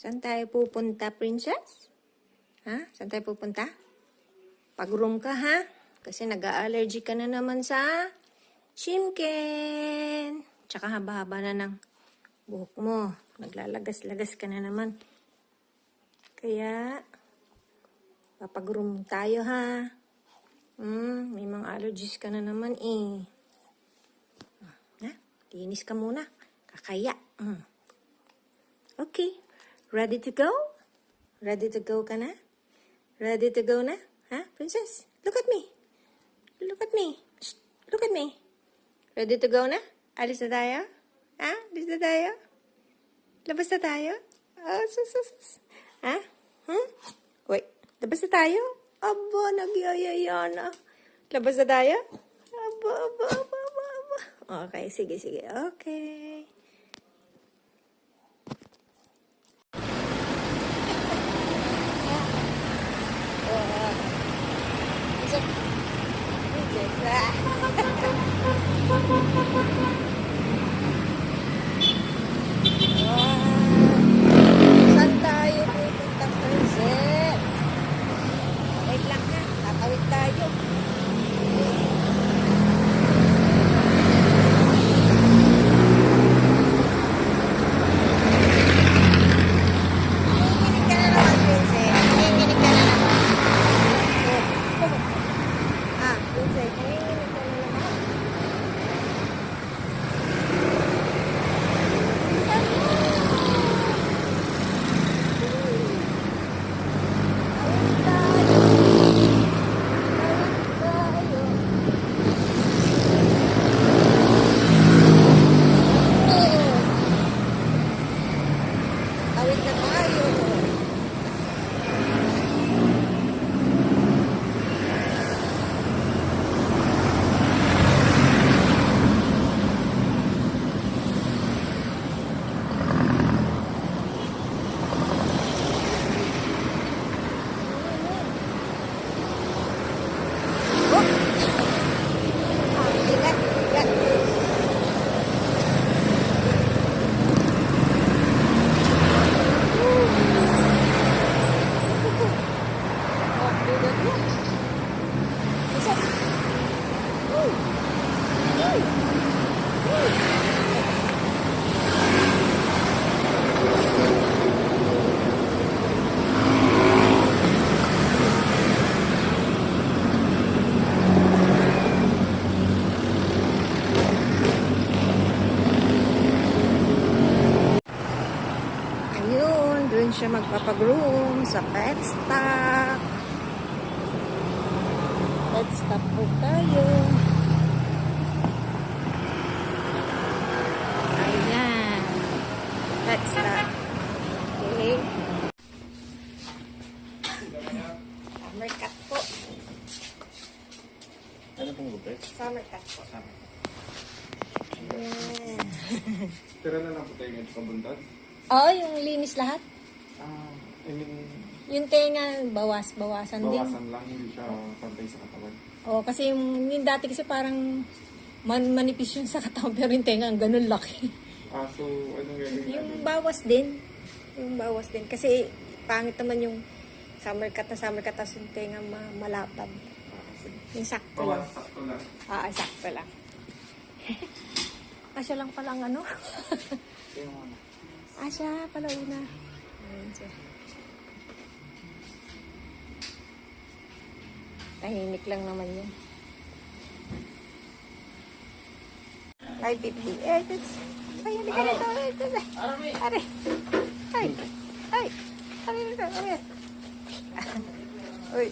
Saan tayo pupunta, princess? Ha? Saan tayo pupunta? Pag-room ka, ha? Kasi nag-allergy ka na naman sa chimken. Tsaka haba-haba na ng buhok mo. Naglalagas-lagas ka na naman. Kaya, papag-room tayo, ha? May mga allergies ka na naman, eh. Ha? Linis ka muna. Kakaya. Okay. Ready to go? Ready to go ka na? Ready to go na? Ha, princess? Look at me. Look at me. Shh, look at me. Ready to go na? Alis na tayo? Ha? Alis na tayo? Labas na tayo? Oh, sus. Ha? Wait. Labas na tayo? Aba, nagyayaya na. Labas na tayo? Aba. Okay, sige. Okay. Saan tayo pupunta, princess? Wait lang ha, tatawid tayo. Nanginginig ka na naman, princess. Nanginginig ka na naman. Princess, nanginginig ka na naman. Tawid na tayo. Ingat. Ayun, doon siya magpapag-room sa pet stop. Pet stop po tayo. Ayan. Pet stop. Okay. Summer cat po. Ano pong gupit? Summer cat po. Ayan. Tira na lang po tayo ngayon sa bundad. Oo, yung linis lahat. I mean, Yung tenga, bawasan din. bawasan lang, hindi siya pantay sa katawan. Oo, kasi yung dati kasi parang manipis yun sa katawan, pero yung tenga ang ganun laki. So, anong gagawin Yung natin? bawas din. Kasi pangit naman yung summer cut tapos yung tenga malapad. Yung sakto lang. Bawas, sakto lang. Sakto lang. Asya lang palang ano. Yung ano. Asya pala una. Ayun siya. Tahimik lang naman yun. 550. Ay, hindi ka nito. Are. Ay. Are nito. Uy.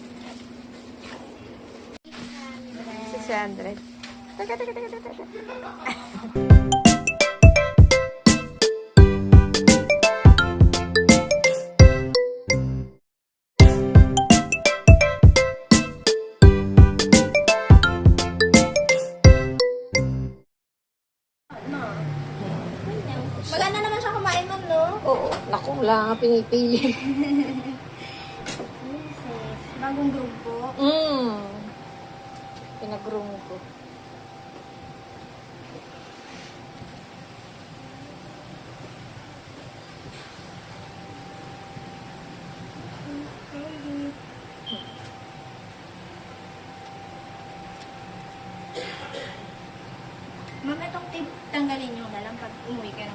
600. Teka. Maganda naman siya kumain nun, no? Oo. Naku, wala nga pinipili. Bagong grupo. Pinag-room ko. Tatanggalin nyo na lang pag umuwi kayo ng